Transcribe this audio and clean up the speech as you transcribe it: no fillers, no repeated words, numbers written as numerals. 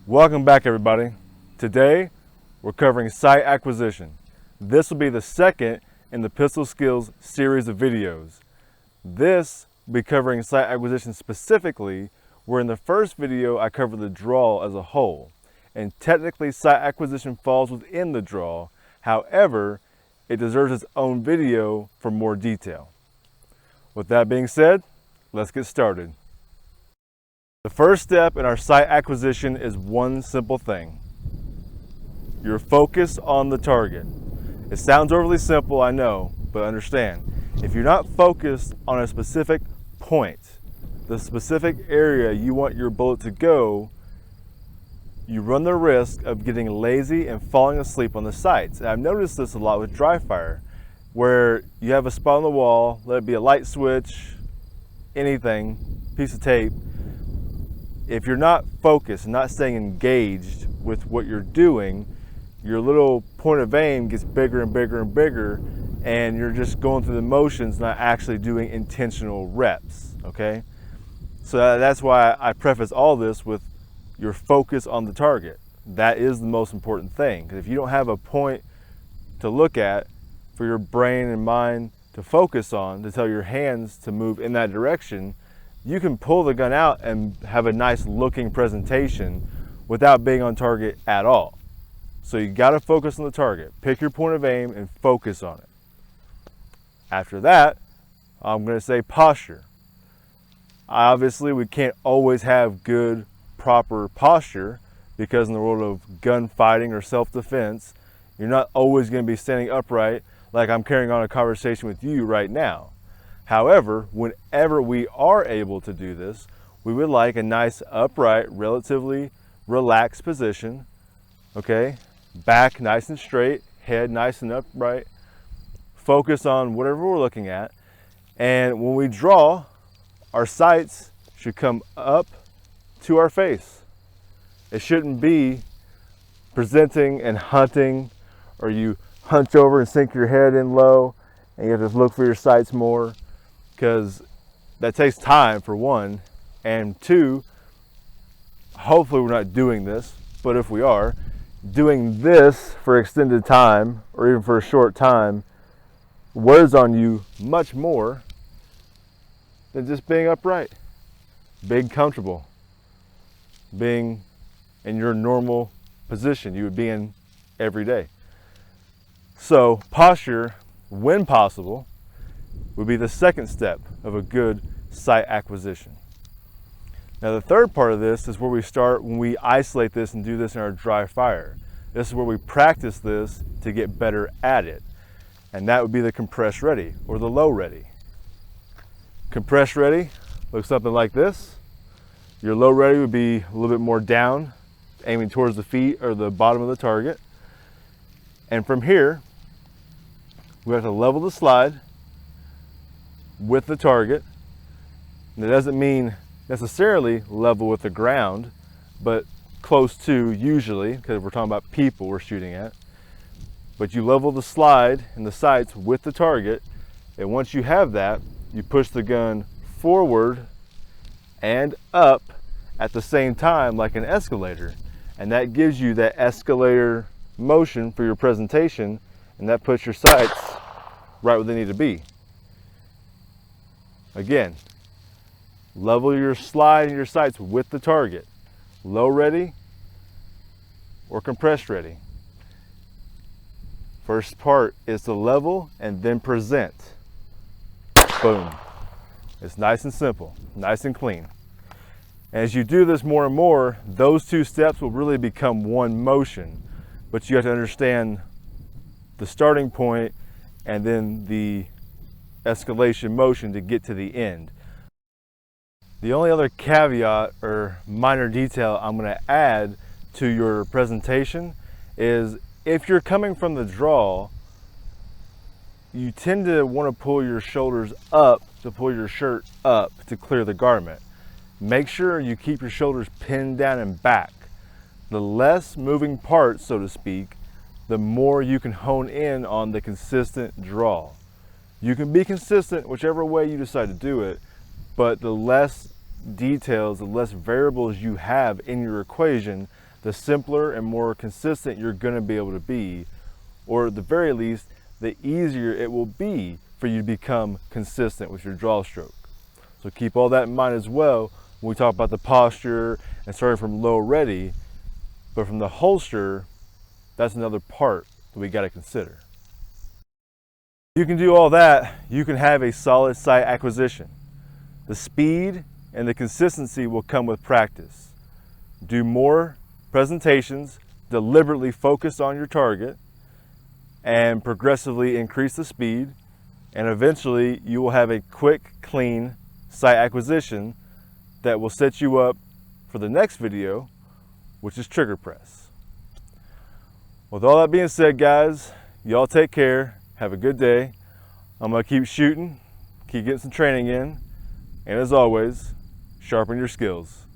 Welcome back, everybody. Today we're covering sight acquisition. This will be the second in the Pistol Skills series of videos. This will be covering sight acquisition specifically, where in the first video I covered the draw as a whole. And technically sight acquisition falls within the draw. However, it deserves its own video for more detail. With that being said, let's get started. The first step in our sight acquisition is one simple thing. You're focused on the target. It sounds overly simple, I know, but understand, if you're not focused on a specific point, the specific area you want your bullet to go, you run the risk of getting lazy and falling asleep on the sights. And I've noticed this a lot with dry fire, where you have a spot on the wall, let it be a light switch, anything, piece of tape. If you're not focused and not staying engaged with what you're doing, your little point of aim gets bigger and bigger and bigger, and you're just going through the motions, not actually doing intentional reps, okay? So that's why I preface all this with your focus on the target. That is the most important thing, because if you don't have a point to look at for your brain and mind to focus on, to tell your hands to move in that direction, you can pull the gun out and have a nice looking presentation without being on target at all. So you got to focus on the target. Pick your point of aim and focus on it. After that, I'm going to say posture. Obviously, we can't always have good, proper posture, because in the world of gunfighting or self-defense, you're not always going to be standing upright like I'm carrying on a conversation with you right now. However, whenever we are able to do this, we would like a nice upright, relatively relaxed position, okay? Back nice and straight, head nice and upright, focus on whatever we're looking at. And when we draw, our sights should come up to our face. It shouldn't be presenting and hunting, or you hunch over and sink your head in low and you have to look for your sights more, because that takes time, for one, and two, hopefully we're not doing this, but if we are, doing this for extended time or even for a short time wears on you much more than just being upright, being comfortable, being in your normal position you would be in every day. So posture, when possible, would be the second step of a good sight acquisition. Now the third part of this is where we start when we isolate this and do this in our dry fire. This is where we practice this to get better at it. And that would be the compress ready or the low ready. Compress ready looks something like this. Your low ready would be a little bit more down, aiming towards the feet or the bottom of the target. And from here, we have to level the slide with the target. And it doesn't mean necessarily level with the ground, but close to, usually, because we're talking about people we're shooting at. But you level the slide and the sights with the target, and once you have that, you push the gun forward and up at the same time like an escalator, and that gives you that escalator motion for your presentation, and that puts your sights right where they need to be. Again, level your slide and your sights with the target. Low ready or compressed ready. First part is to level and then present. Boom. It's nice and simple, nice and clean. As you do this more and more, those two steps will really become one motion, but you have to understand the starting point and then the escalation motion to get to the end. The only other caveat or minor detail I'm going to add to your presentation is, if you're coming from the draw, you tend to want to pull your shoulders up to pull your shirt up to clear the garment. Make sure you keep your shoulders pinned down and back. The less moving parts, so to speak, the more you can hone in on the consistent draw. You can be consistent whichever way you decide to do it, but the less details, the less variables you have in your equation, the simpler and more consistent you're going to be able to be, or at the very least, the easier it will be for you to become consistent with your draw stroke. So keep all that in mind as well when we talk about the posture and starting from low ready, but from the holster, that's another part that we got to consider. You can do all that, you can have a solid sight acquisition. The speed and the consistency will come with practice. Do more presentations, deliberately focus on your target, and progressively increase the speed, and eventually you will have a quick, clean sight acquisition that will set you up for the next video, which is trigger press. With all that being said, guys, y'all take care, have a good day. I'm gonna keep shooting, keep getting some training in, and as always, sharpen your skills.